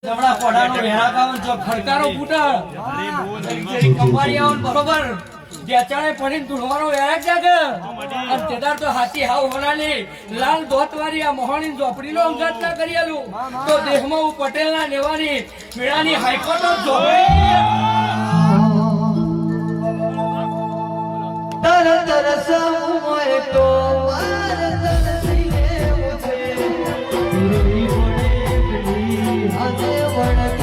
જમણા કોડાનો વેરા કાવન જો ફડકારો ફૂટા જેરી કંપાળિયાઓ બરોબર જેચાણે પડીને ધૂળવાનો વેરા જાગ અને તેદાર તો હાથી હાવ હોનાલી લાલ દોતવારી આ મોહણી ઝોપડીનો અંગાત ના કરેલું તો દેહમાં હું પટેલના નેવાની મેળાની હાઈકોર્ટનો ઝોપડી તરસ મોય તો વણ